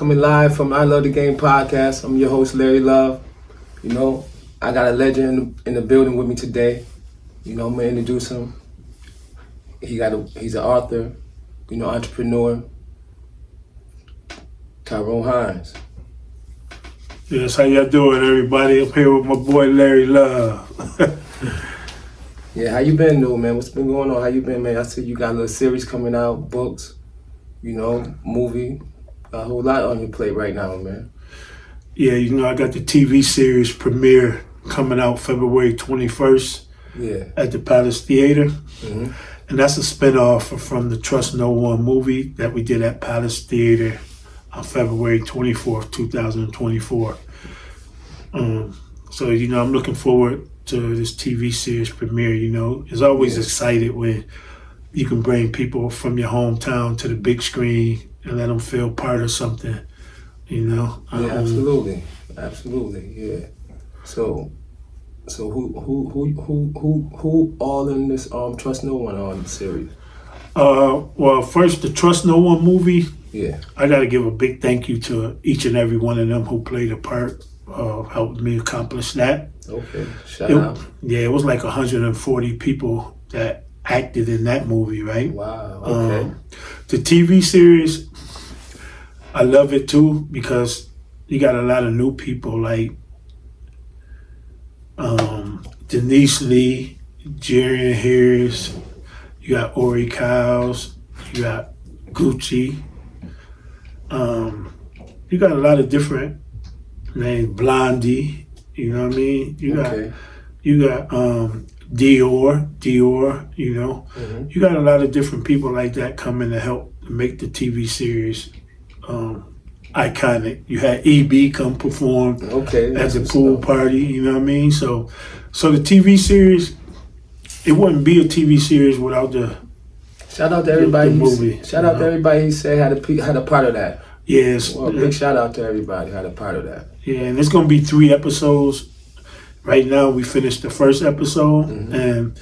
coming live from I Love the Game podcast. I'm your host, Larry Love. You know, I got a legend in the building with me today. You know, I'm gonna introduce him. He's an author, entrepreneur. Tyrone Hines. Yes, how y'all doing, everybody? I'm here with my boy Larry Love. Yeah, how you been, though, man? What's been going on? How you been, man? I see you got a little series coming out, books, movie. A whole lot on your plate right now, man. Yeah, I got the TV series premiere coming out February 21st at the Palace Theater. Mm-hmm. And that's a spinoff from the Trust No One movie that we did at Palace Theater on February 24th, 2024. So, I'm looking forward to this TV series premiere. It's always excited when you can bring people from your hometown to the big screen and let them feel part of something, Yeah, absolutely, yeah. So who all in this Trust No One on the series? Well, first, the Trust No One movie. Yeah. I got to give a big thank you to each and every one of them who played a part of helping me accomplish that. Okay, shout out. Yeah, it was like 140 people that acted in that movie, right? Wow, okay. The TV series, I love it too because you got a lot of new people like Denise Lee, Jarian Harris, you got Ori Kyles, you got Gucci. You got a lot of different names, Blondie, you know what I mean? You got Dior, Mm-hmm. You got a lot of different people like that coming to help make the TV series iconic. You had EB come perform at the pool party, you know what I mean? So the TV series, it wouldn't be a TV series without the shout out to everybody. The movie. Shout out to everybody who said had a part of that. Yes. Well, big shout out to everybody who had a part of that. Yeah, and it's gonna be 3 episodes. Right now, we finished the first episode, and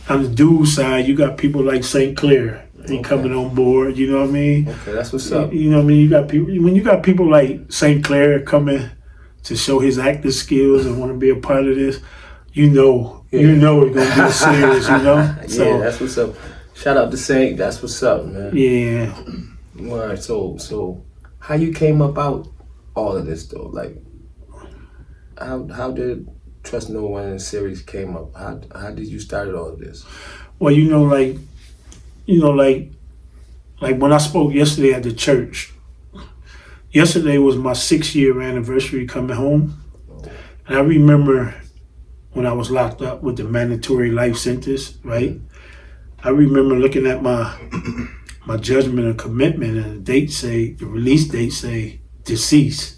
on the dude side, you got people like St. Clair coming on board. You know what I mean? Okay, that's what's up. You know what I mean? You got people when you got people like St. Clair coming to show his acting skills and want to be a part of this. You know it's gonna be a series. So, yeah, that's what's up. Shout out to Saint. That's what's up, man. Yeah. All right. So how you came about all of this though? Like, how did Trust No One series came up? How did you start all of this? Well, like when I spoke yesterday at the church. Yesterday was my 6-year anniversary coming home, and I remember when I was locked up with the mandatory life sentence. Right, I remember looking at my judgment and commitment, and the release date say deceased.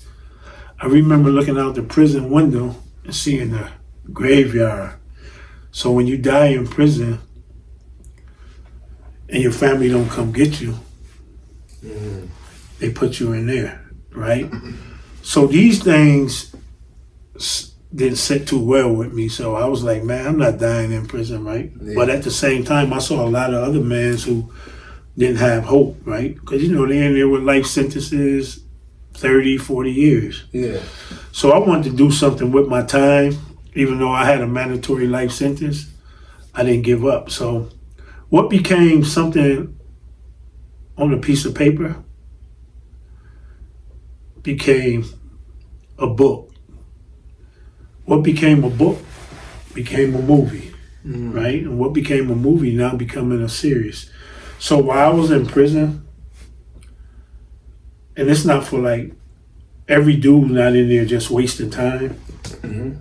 I remember looking out the prison window and seeing the graveyard. So when you die in prison and your family don't come get you, they put you in there, right? So these things didn't sit too well with me. So I was like, man, I'm not dying in prison, right? Yeah. But at the same time, I saw a lot of other men who didn't have hope, right? Because, they're in there with life sentences, 30, 40 years. Yeah. So I wanted to do something with my time. Even though I had a mandatory life sentence, I didn't give up. So what became something on a piece of paper became a book. What became a book became a movie, right? And what became a movie now becoming a series. So while I was in prison, and it's not for like every dude not in there just wasting time,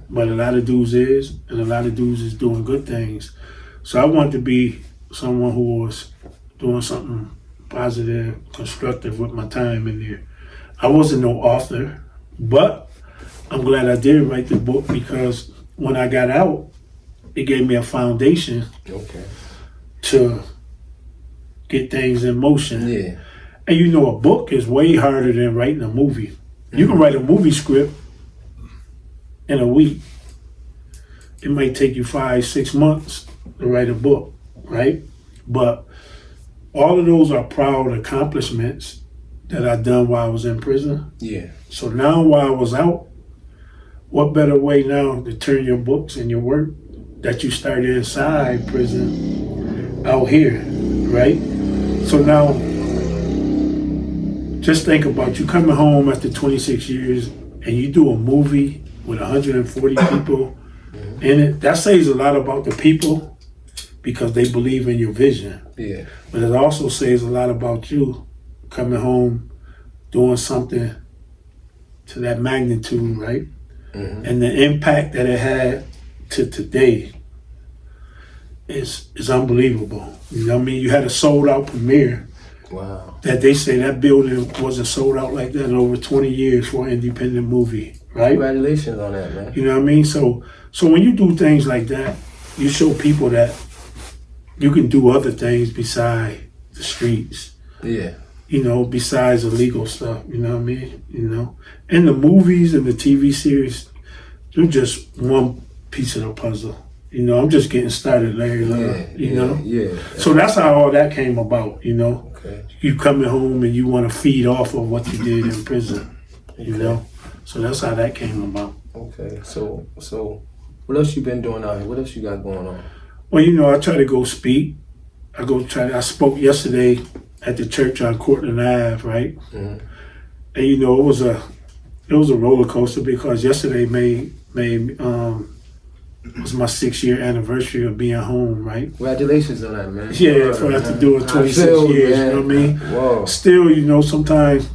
but a lot of dudes is, and a lot of dudes is doing good things. So I wanted to be someone who was doing something positive, constructive with my time in there. I wasn't no author, but I'm glad I did write the book because when I got out, it gave me a foundation to get things in motion. Yeah. And a book is way harder than writing a movie. You can write a movie script in a week. It might take you 5-6 months to write a book, right? But all of those are proud accomplishments that I done while I was in prison. Yeah. So now while I was out, what better way now to turn your books and your work that you started inside prison out here, right? So now, just think about you coming home after 26 years and you do a movie with 140 people in it. That says a lot about the people because they believe in your vision. Yeah. But it also says a lot about you coming home, doing something to that magnitude, right? And the impact that it had to today is unbelievable. You know what I mean? You had a sold out premiere. Wow. That they say that building wasn't sold out like that in over 20 years for an independent movie, right? Congratulations on that, man. You know what I mean? So when you do things like that, you show people that you can do other things besides the streets. Yeah. You know, besides illegal stuff, you know what I mean? You know? And the movies and the TV series, they're just one piece of the puzzle. You know, I'm just getting started, Larry Love, you know? Yeah. So that's how all that came about, you know? Okay. You coming home and you want to feed off of what you did in prison, you know? So that's how that came about. Okay. So what else you been doing out here? What else you got going on? Well, you know, I try to go speak. I spoke yesterday at the church on Cortland Ave, right? Mm-hmm. And you know, it was a roller coaster because yesterday was my 6-year anniversary of being home, right? Congratulations on that, man. Yeah, for us to do it 26 years, man. you know what I mean? Whoa. Still, you know, sometimes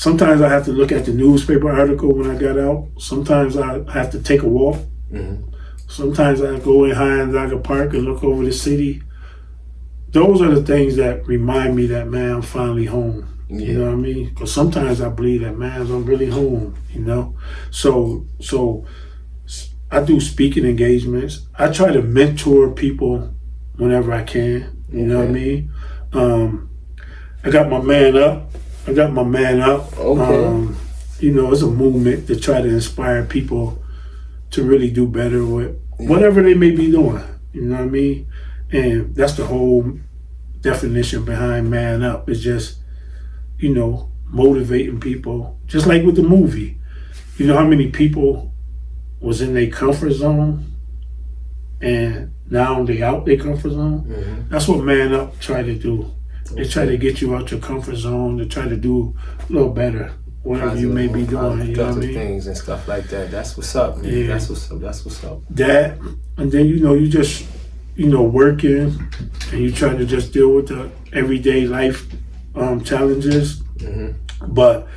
I have to look at the newspaper article when I got out. Sometimes I have to take a walk. Mm-hmm. Sometimes I go in Hines Park and look over the city. Those are the things that remind me that, man, I'm finally home. Yeah. You know what I mean? Because sometimes I believe that, man, I'm really home, you know? So I do speaking engagements. I try to mentor people whenever I can, you know what I mean? I got my man up. Okay. You know, it's a movement to try to inspire people to really do better with whatever they may be doing, you know what I mean? And that's the whole definition behind Man Up. It's just, you know, motivating people. Just like with the movie. You know how many people was in their comfort zone and now they out their comfort zone? Mm-hmm. That's what Man Up try to do. They try to get you out your comfort zone, to try to do a little better, whatever you may be doing, you know what I mean? Things and stuff like that. That's what's up, man. Yeah. That's what's up. That, and then, you know, you just, you know, working and you try to just deal with the everyday life challenges. Mm-hmm. But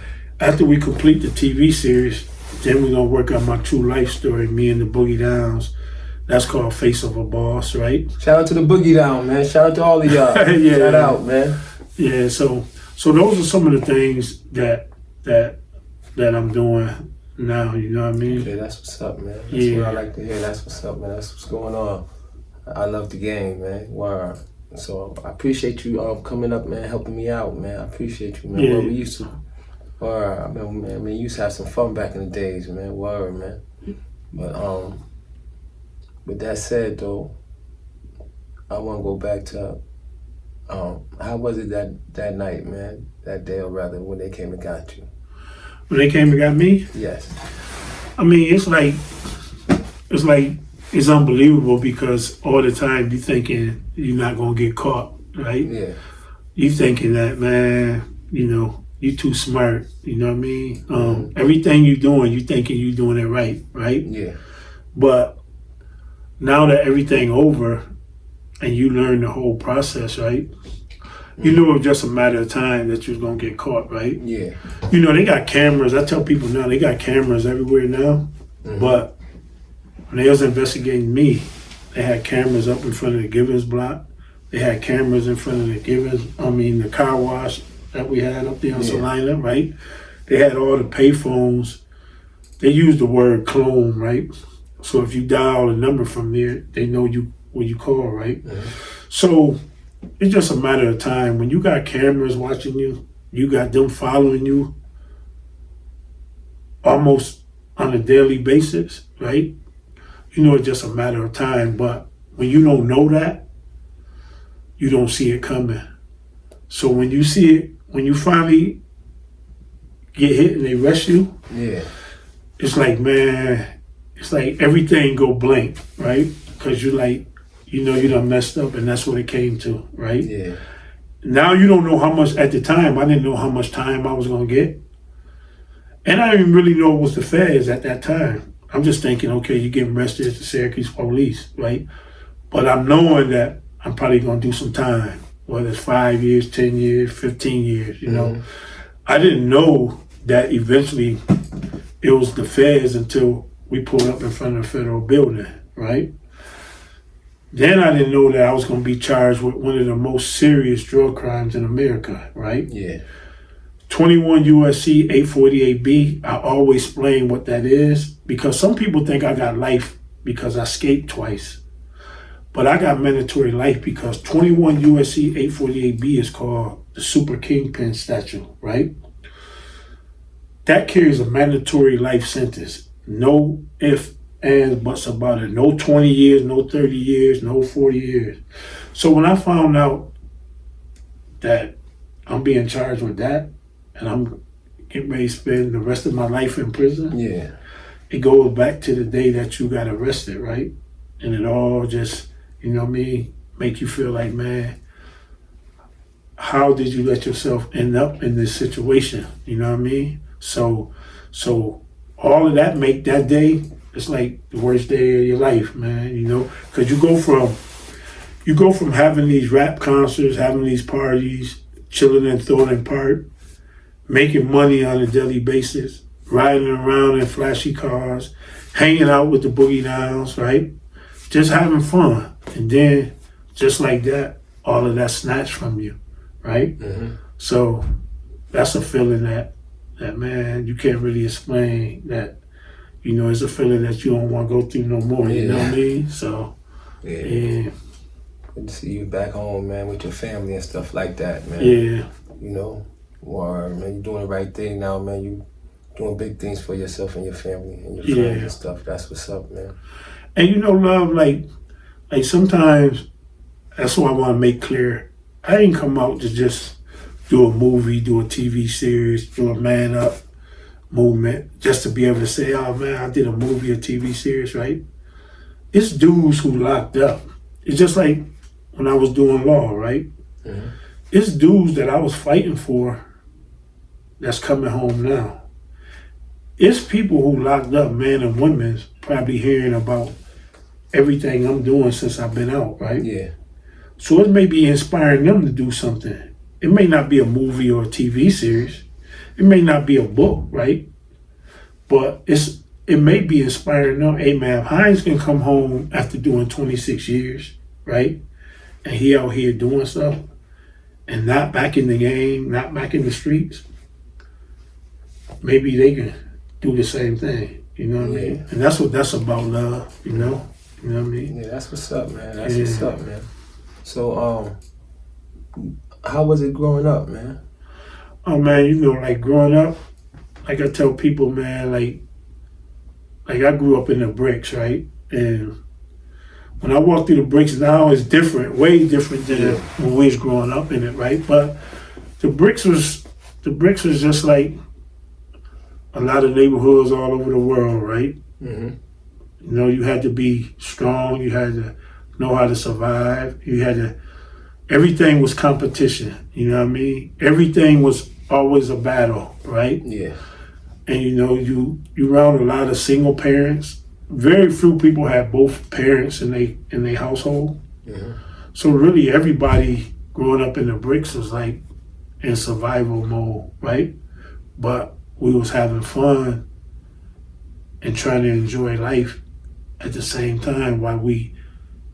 after we complete the TV series, then we're gonna work on my true life story, me and the Boogie Downs. That's called Face of a Boss, right? Shout out to the Boogie Down, man. Shout out to all of y'all. Yeah. Shout out, man. Yeah, so those are some of the things that I'm doing now, you know what I mean? Okay, that's what's up, man. That's what I like to hear. That's what's up, man. That's what's going on. I love the game, man. Wow. So I appreciate you coming up, man, helping me out, man. I appreciate you, man. Yeah. Well, we used to, man, we used to have some fun back in the days, man. Word, man. But with that said, though, I want to go back to how was it that night, man? That day, or rather, when they came and got you? When they came and got me, Yes. I mean, it's unbelievable because all the time you thinking you're not gonna get caught, right? Yeah. You thinking that, man, you know, you too smart, you know what I mean? Everything you doing, you thinking you doing it right? Yeah. But now that everything over and you learn the whole process, right? You know it's just a matter of time that you're gonna get caught, right? Yeah. You know, they got cameras. I tell people now, they got cameras everywhere now. Mm-hmm. But when they was investigating me, they had cameras up in front of the Givens block. They had cameras in front of the car wash that we had up there on Salina, right? They had all the payphones. They used the word clone, right? So if you dial a number from there, they know you when you call, right? Mm-hmm. So it's just a matter of time. When you got cameras watching you, you got them following you almost on a daily basis, right? You know it's just a matter of time. But when you don't know that, you don't see it coming. So when you see it, when you finally get hit and they arrest you, Yeah. it's like, man, it's like everything go blank, right? Because you like, you know you done messed up and that's what it came to, right? Yeah. Now you don't know how much, at the time, I didn't know how much time I was going to get. And I didn't really know it was the feds at that time. I'm just thinking, okay, you're getting arrested at the Syracuse police, right? But I'm knowing that I'm probably going to do some time, whether it's 5 years, 10 years, 15 years, you know. I didn't know that eventually it was the feds until we pulled up in front of the federal building, right? Then I didn't know that I was going to be charged with one of the most serious drug crimes in America, right? Yeah. 21 USC 848B. I always explain what that is because some people think I got life because I escaped twice. But I got mandatory life because 21 USC 848B is called the Super Kingpin statute, right? That carries a mandatory life sentence. No ifs, ands, buts about it. No 20 years, no 30 years, no 40 years. So when I found out that I'm being charged with that and I'm getting ready to spend the rest of my life in prison, Yeah. it goes back to the day that you got arrested, right? And it all just, you know what I mean, make you feel like, man, how did you let yourself end up in this situation? You know what I mean? So all of that make that day, it's like the worst day of your life, man, you know? Because you go from having these rap concerts, having these parties, chilling and throwing part, making money on a daily basis, riding around in flashy cars, hanging out with the boogie downs, right? Just having fun. And then, just like that, all of that snatched from you, right? So that's a feeling that man, you can't really explain that, you know, it's a feeling that you don't want to go through no more, you know what I mean? So, yeah. Good to see you back home, man, with your family and stuff like that, man. Yeah. You know, or man, you're doing the right thing now, man. You doing big things for yourself and your family and your friends and stuff. That's what's up, man. And you know, love, like sometimes, that's what I want to make clear. I didn't come out to just do a movie, do a TV series, do a man up movement, just to be able to say, oh man, I did a movie or TV series, right? It's dudes who locked up. It's just like when I was doing law, right? It's dudes that I was fighting for that's coming home now. It's people who locked up, men and women, probably hearing about everything I'm doing since I've been out, right? Yeah. So it may be inspiring them to do something. It may not be a movie or a TV series. It may not be a book, right? But it may be inspiring them. Hey man, if Hines can come home after doing 26 years, right? And he out here doing stuff and not back in the game, not back in the streets, maybe they can do the same thing. You know what I mean? And that's what that's about, love, you know? You know what I mean? Yeah, that's what's up, man. That's what's up, man. So, how was it growing up, man? Oh man, you know, like growing up, like I tell people, man, like I grew up in the bricks, right? And when I walk through the bricks now, it's different, way different than when we was growing up in it, right? But the bricks was just like a lot of neighborhoods all over the world, right? You know, you had to be strong. You had to know how to survive. Everything was competition. You know what I mean? Everything was always a battle, right? Yeah. And you know, you around a lot of single parents. Very few people had both parents in their household. So really, everybody growing up in the bricks was like in survival mode, right? But we was having fun and trying to enjoy life at the same time while we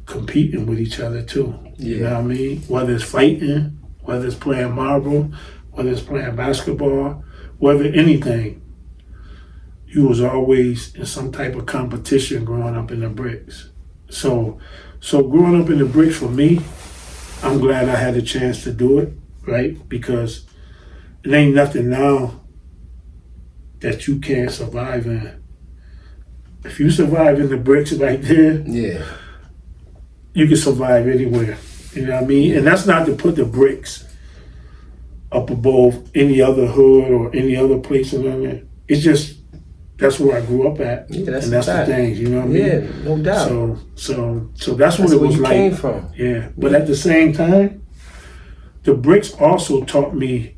competing with each other too. You know what I mean? Whether it's fighting, whether it's playing marble, whether it's playing basketball, whether anything. You was always in some type of competition growing up in the bricks. So growing up in the bricks for me, I'm glad I had a chance to do it, right? Because it ain't nothing now that you can't survive in. If you survive in the bricks right there, you can survive anywhere. You know what I mean? And that's not to put the bricks up above any other hood or any other place around there. It's just that's where I grew up at. Yeah, that's and that's the fact. the things, you know what I mean? Yeah, no doubt. So that's what it where was you like. came from. Yeah. But at the same time, the bricks also taught me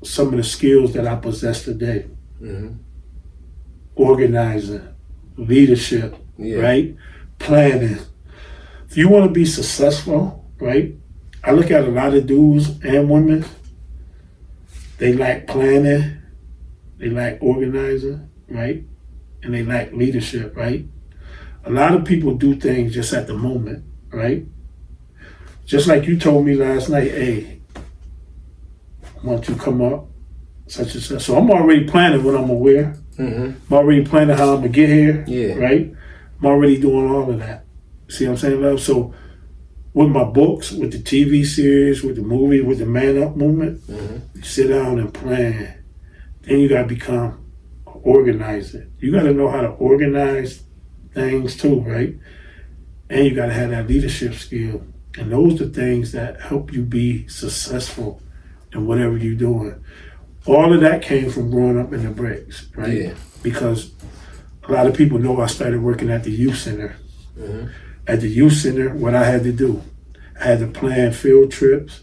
some of the skills that I possess today. Mm-hmm. Organizing, leadership, Yeah. right? Planning. If you want to be successful, right? I look at a lot of dudes and women, they lack planning, they lack organizing, right? And they lack leadership, right? A lot of people do things just at the moment, right? Just like you told me last night, hey, I want you to come up, such and such. So I'm already planning what I'm gonna wear. Mm-hmm. I'm already planning how I'm gonna get here, Yeah. right? I'm already doing all of that. See what I'm saying, love? So with my books, with the TV series, with the movie, with the Man Up movement, you sit down and plan. Then you gotta become an organizer. You gotta know how to organize things too, right? And you gotta have that leadership skill. And those are things that help you be successful in whatever you're doing. All of that came from growing up in the bricks, right? Yeah. Because a lot of people know I started working at the youth center. Mm-hmm. At the youth center, what I had to do, I had to plan field trips.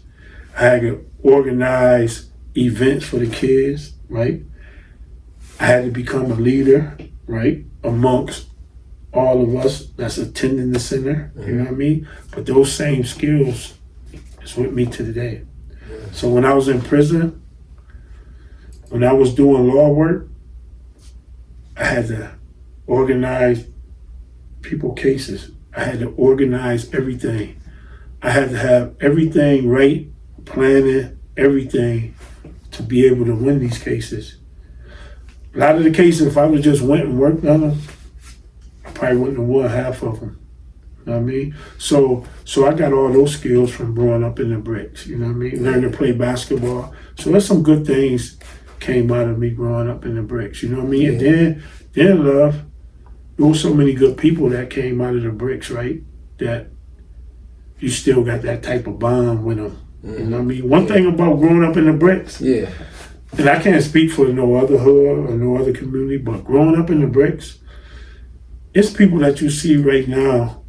I had to organize events for the kids, right? I had to become a leader, right, amongst all of us that's attending the center, you know what I mean? But those same skills is with me to today. So when I was in prison, when I was doing law work, I had to organize people cases. I had to organize everything. I had to have everything right, planning, everything to be able to win these cases. A lot of the cases, if I would just went and worked on them, I probably wouldn't have won half of them. You know what I mean? So I got all those skills from growing up in the bricks. You know what I mean? Learning to play basketball. So there's some good things came out of me growing up in the bricks. You know what I mean? Yeah. And then love, there were so many good people that came out of the bricks, right? That you still got that type of bond with them. You know what I mean? One thing about growing up in the bricks, Yeah. and I can't speak for no other hood or no other community, but growing up in the bricks, it's people that you see right now,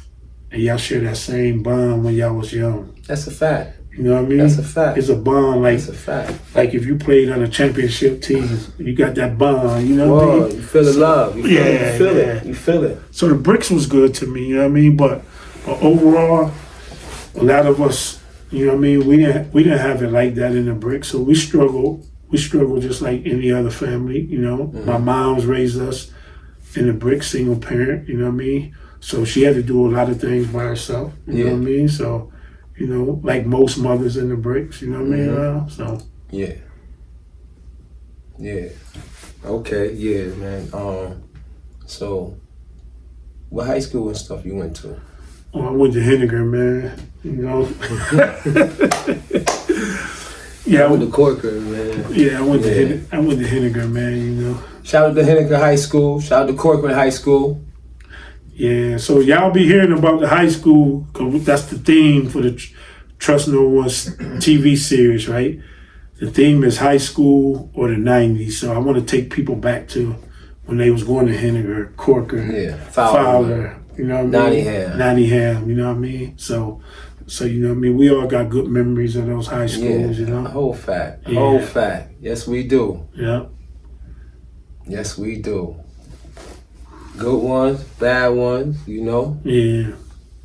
and y'all share that same bond when y'all was young. That's a fact. You know what I mean? That's a fact. It's a bond like That's a fact. like if you played on a championship team, you got that bond. You know what I Whoa, mean? you feel the love. You feel, Yeah, it. You feel yeah. it. You feel it. So the bricks was good to me. You know what I mean? But overall, a lot of us, you know what I mean? We didn't have it like that in the bricks. So we struggled. We struggled just like any other family. You know, my mom's raised us in the bricks, single parent. You know what I mean? So she had to do a lot of things by herself. You know what I mean? So, you know, like most mothers in the bricks. You know what I mean? So Yeah. Yeah. Okay. Yeah, man. So, what high school and stuff you went to? I went to Henniger, man. You know. Yeah, I went to Corker, man. Yeah, I went to Henniger, man. You know. Shout out to Henniger High School. Shout out to Corcoran High School. Yeah, so y'all be hearing about the high school, cause that's the theme for the Trust No One's TV series, right? The theme is high school or the 90s. So I want to take people back to when they was going to Henniger, Corker, Fowler, you know what I mean? Nottingham, you know what I mean? So you know what I mean? We all got good memories of those high schools, you know? A whole fact. Yeah. Whole fact. Yes, we do. Yeah. Yes, we do. Good ones, bad ones, you know? Yeah.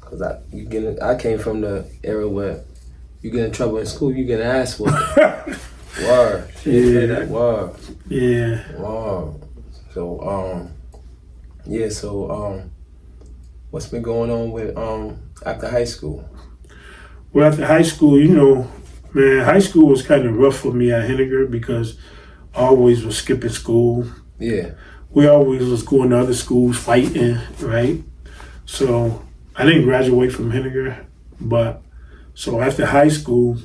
Cause I came from the era where you get in trouble in school, you get an ass whooping. Word. Yeah. Word. Yeah. Word. So what's been going on with after high school? Well, after high school, you know, man, high school was kind of rough for me at Henniger because I always was skipping school. Yeah. We always was going to other schools fighting, right? So I didn't graduate from Henniger, but so after high school,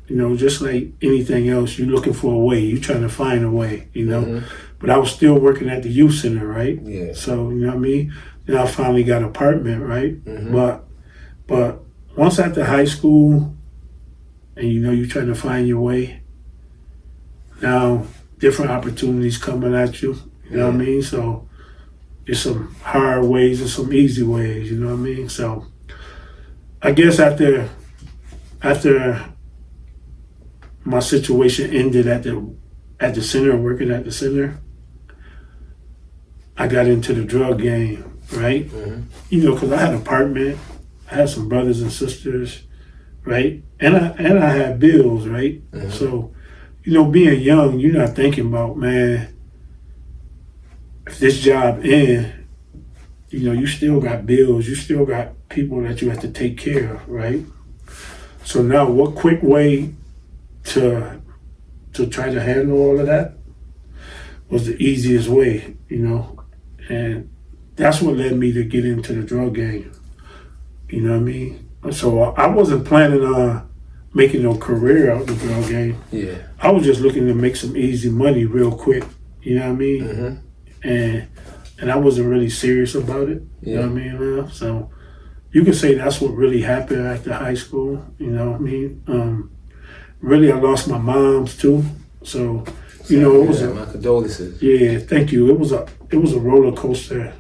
you know, just like anything else, you're looking for a way. You're trying to find a way, you know. But I was still working at the youth center, right? Yeah. So, you know what I mean? Then I finally got an apartment, right? But once after high school and you're trying to find your way. Now, different opportunities coming at you. You know what I mean? So, there's some hard ways and some easy ways. You know what I mean? So, I guess after my situation ended at the center, working at the center, I got into the drug game, right? Mm-hmm. Because I had an apartment, I had some brothers and sisters, right? And I had bills, right? Mm-hmm. So, being young, you're not thinking about, man, if this job ends, you still got bills, you still got people that you have to take care of, right? So now, what quick way to try to handle all of that was the easiest way, and that's what led me to get into the drug game. You know what I mean? So I wasn't planning on making no career out of the drug game. Yeah. I was just looking to make some easy money real quick. You know what I mean? Mm-hmm. And I wasn't really serious about it. You know what I mean? So you could say that's what really happened after high school. You know what I mean? Really, I lost my moms too. So, it was my condolences. Yeah, thank you. It was a roller coaster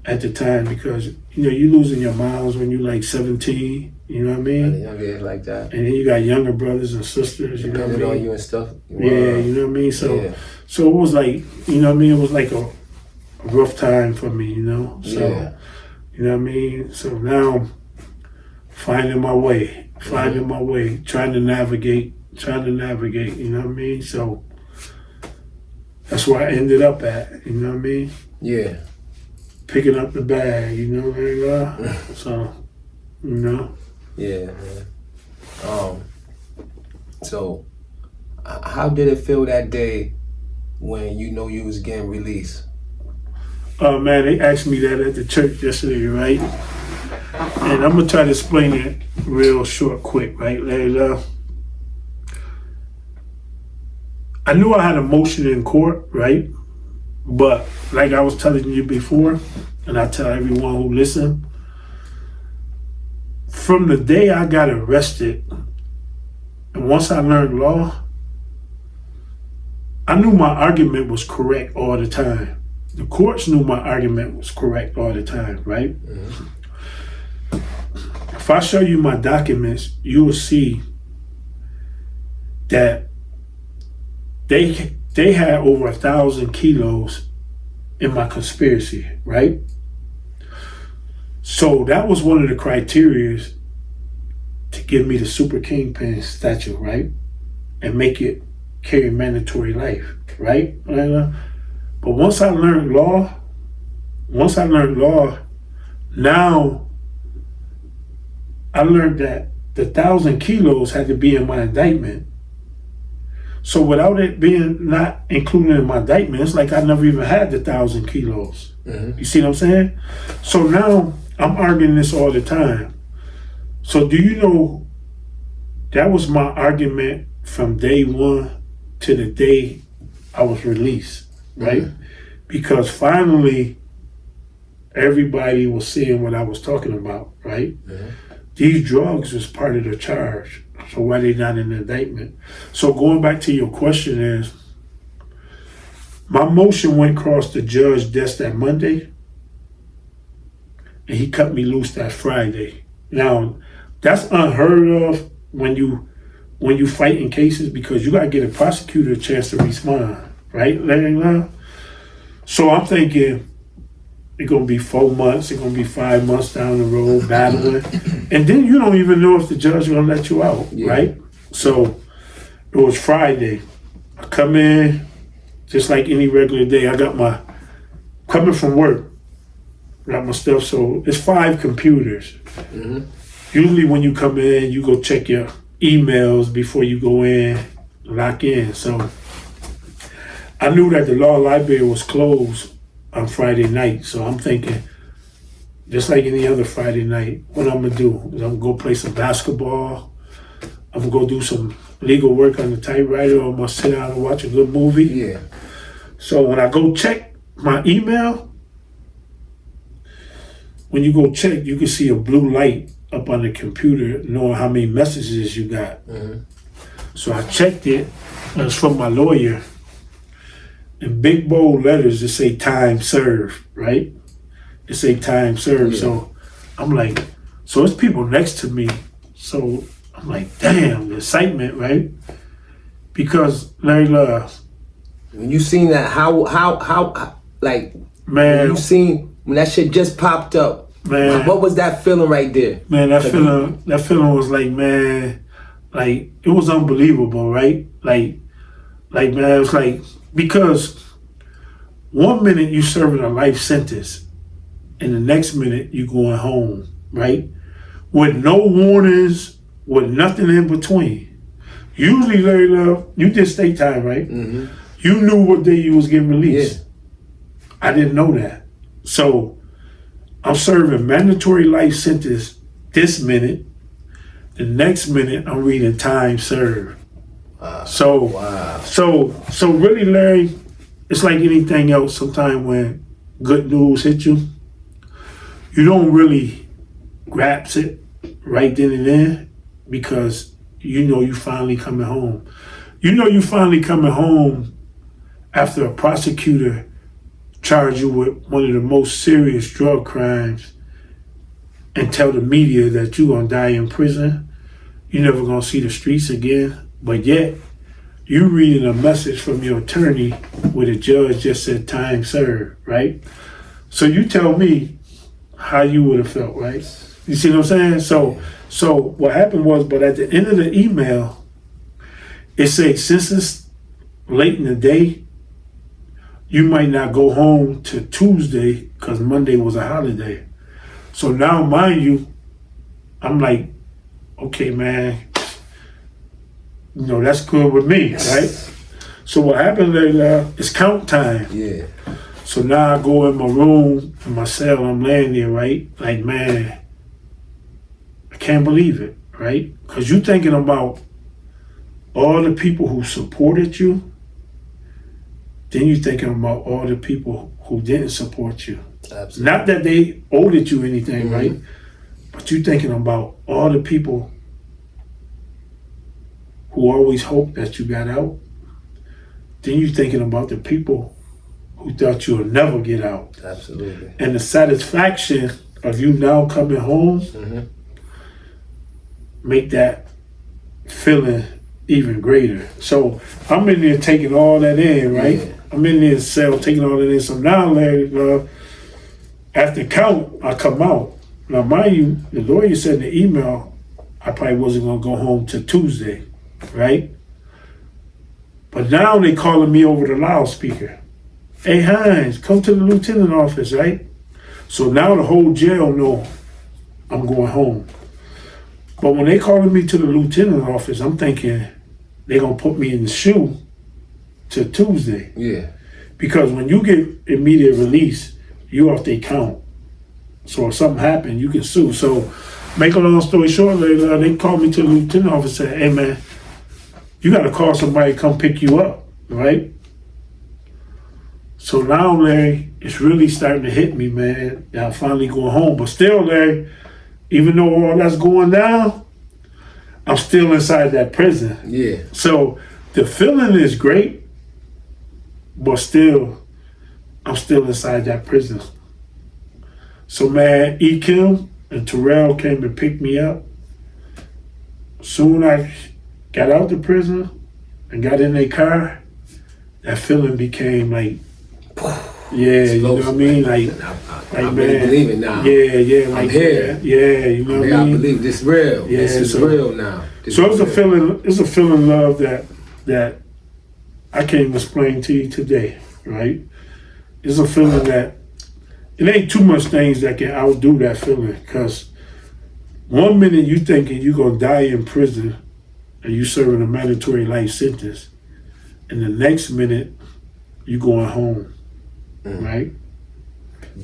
at the time because you losing your moms when you're like 17. You know what I mean? At a young age like that. And then you got younger brothers and sisters. You know what I mean? On you and stuff. Wow. Yeah, you know what I mean. So it was like It was like a rough time for me. So you know what I mean. So now finding my way, trying to navigate. You know what I mean. So that's where I ended up at. You know what I mean. Yeah. Picking up the bag. You know what I mean. So Yeah, man. So, how did it feel that day when you was getting released? Oh man, they asked me that at the church yesterday, right? And I'm gonna try to explain it real short, quick, right? I knew I had a motion in court, right? But like I was telling you before, and I tell everyone who listen, from the day I got arrested, and once I learned law, I knew my argument was correct all the time. The courts knew my argument was correct all the time, right? Mm-hmm. If I show you my documents, you will see that they had over 1,000 kilos in my conspiracy, right? So that was one of the criteria to give me the super kingpin statute, right? And make it carry mandatory life, right? But once I learned law, now I learned that the 1,000 kilos had to be in my indictment. So without it being not included in my indictment, it's like I never even had the 1,000 kilos. Mm-hmm. You see what I'm saying? So now I'm arguing this all the time. So do you know that was my argument from day one to the day I was released, right? Mm-hmm. Because finally everybody was seeing what I was talking about, right? Mm-hmm. These drugs was part of the charge. So why they not in the indictment? So going back to your question is, my motion went across the judge's desk that Monday, and he cut me loose that Friday. Now, that's unheard of when you fight in cases because you gotta get a prosecutor a chance to respond, right? So I'm thinking it's gonna be 4 months, it's gonna be 5 months down the road battling. And then you don't even know if the judge is gonna let you out, right? So it was Friday. I come in just like any regular day. I got coming from work, got my stuff. So it's 5 computers. Mm-hmm. Usually when you come in, you go check your emails before you go in, lock in. So I knew that the law library was closed on Friday night. So I'm thinking, just like any other Friday night, what I'm gonna do is I'm gonna go play some basketball. I'm gonna go do some legal work on the typewriter, or I'm gonna sit down and watch a good movie. Yeah. So when I go check my email, when you go check, you can see a blue light up on the computer knowing how many messages you got. So I checked it. It was from my lawyer. In big bold letters, it say time served, right? It say time served. Yeah. So I'm like, so it's people next to me. So I'm like, damn, the excitement, right? Because Larry Love, When you seen that, how like man, when you seen when that shit just popped up, man, what was that feeling right there? man, that feeling was like, man, like it was unbelievable, right? Like man, it was like, because 1 minute you serving a life sentence and the next minute you going home, right? With no warnings, with nothing in between. Usually, Larry Love, you did state time, right? You knew what day you was getting released. Yeah. I didn't know that. So I'm serving mandatory life sentence this minute. The next minute I'm reading time served. So really, Larry, it's like anything else. Sometimes when good news hit you, you don't really grasp it right then and there because you know you finally coming home. You know you finally coming home after a prosecutor charged you with one of the most serious drug crimes and tell the media that you're gonna die in prison. You're never gonna see the streets again. But yet, you reading a message from your attorney where the judge just said time served, right? So you tell me how you would have felt, right? You see what I'm saying? So what happened was, but at the end of the email, it says, since it's late in the day, you might not go home till Tuesday because Monday was a holiday. So now, mind you, I'm like, okay, man, you know, that's good with me, right? So what happened later, it's count time. Yeah. So now I go in my room, in my cell, I'm laying there, right? Like, man, I can't believe it, right? Because you're thinking about all the people who supported you, then you're thinking about all the people who didn't support you. Absolutely. Not that they owed you anything, right? But you're thinking about all the people who always hoped that you got out. Then you're thinking about the people who thought you would never get out. Absolutely. And the satisfaction of you now coming home make that feeling even greater. So I'm in there taking all that in, right? Yeah. I'm in there cell taking all that in. So now, Larry, after count, I come out. Now, mind you, the lawyer said in the email I probably wasn't going to go home till Tuesday, right? But now they calling me over the loudspeaker. Hey, Hines, come to the lieutenant office, right? So now the whole jail know I'm going home. But when they calling me to the lieutenant office, I'm thinking they're going to put me in the shoe till Tuesday. Yeah. Because when you get immediate release, you off they count. So if something happened, you can sue. So make a long story short, they called me to the lieutenant office and said, hey, man, you got to call somebody to come pick you up, right? So now, Larry, it's really starting to hit me, man. That I'm finally going home. But still, Larry, even though all that's going down, I'm still inside that prison. Yeah. So the feeling is great, but still, I'm still inside that prison. So, man, E. Kim and Terrell came and picked me up. Soon I got out the prison and got in their car, that feeling became like, yeah, you know what I mean? Like, I really believe it now. Yeah, like, I'm here. Yeah, you know what I mean? I believe this real. Yeah, this is real now. So it's a feeling, love, that I can't even explain to you today, right? It's a feeling that it ain't too much things that can outdo that feeling. Because 1 minute you thinking you're gonna die in prison and you serving a mandatory life sentence, and the next minute you going home, right?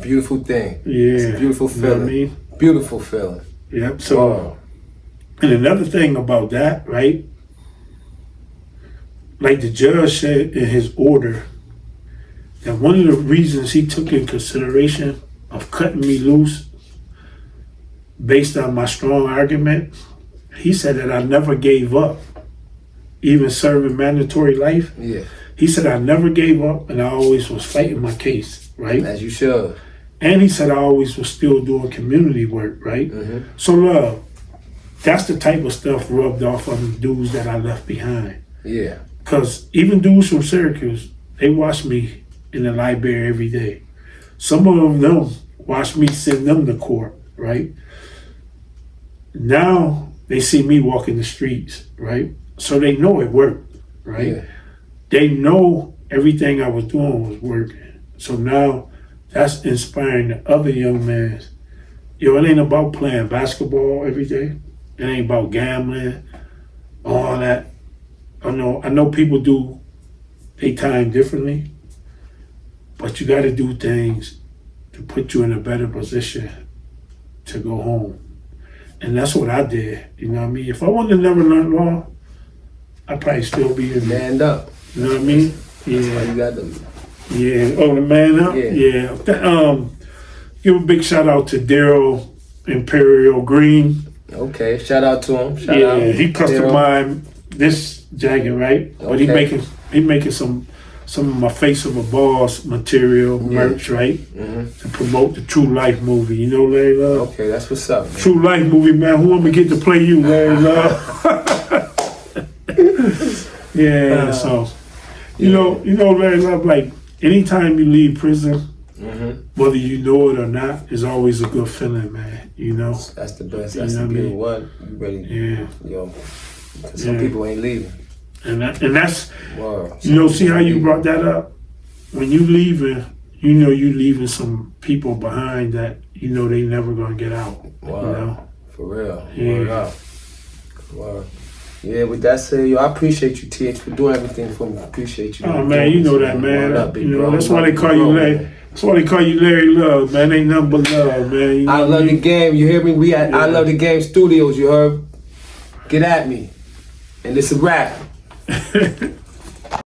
Beautiful thing. Yeah, It's a beautiful you know what feeling. I mean? Beautiful feeling. Yep. So, Wow. and another thing about that, right? Like the judge said in his order, that one of the reasons he took in consideration of cutting me loose based on my strong argument, he said that I never gave up, even serving mandatory life. Yeah. He said I never gave up and I always was fighting my case, right? As you should. And he said I always was still doing community work, right? Mm-hmm. So, love, that's the type of stuff rubbed off on the dudes that I left behind. Yeah. Because even dudes from Syracuse, they watch me in the library every day. Some of them watch me send them to court, right? Now they see me walking the streets, right? So they know it worked, right? Yeah. They know everything I was doing was working. So now that's inspiring the other young men. Yo, it ain't about playing basketball every day. It ain't about gambling, all that. I know people do their time differently, but you got to do things to put you in a better position to go home. And that's what I did. You know what I mean? If I wouldn't have never learned law, I'd probably still be in there. Stand up. You know what I mean? That's why you got them. Yeah. Oh, the man up? Yeah. Give a big shout out to Daryl Imperial Green. Okay. Shout out to him. Shout Yeah, out. he customized this jacket, right? But he making some of my Face of a Boss material merch, right? Mm-hmm. To promote the True Life movie. You know, Larry Love? Okay, that's what's up, man. True Life movie, man. Who am I get to play you, Larry Love? Yeah, so you know, Larry Love, like anytime you leave prison, whether you know it or not, is always a good feeling, man. You know? That's the best. You That's know the what I good mean? one. You ready? Yeah. Yo. 'Cause some people ain't leaving. And that's Wow. you know, see how you brought that up? When you leaving, you know you leaving some people behind that you know they never gonna get out. Wow. You know? For real. Yeah. Word up. Word. Yeah, with that said, yo, I appreciate you, TH, for doing everything for me. I appreciate you. Oh man, you know that, man. Word up, big You know bro. that's why they call you Larry. That's why they call you Larry Love, man. Ain't nothing but love, man. You know I what love mean? the game. You hear me? We at I Love the Game Studios. You heard? Get at me, and it's a wrap.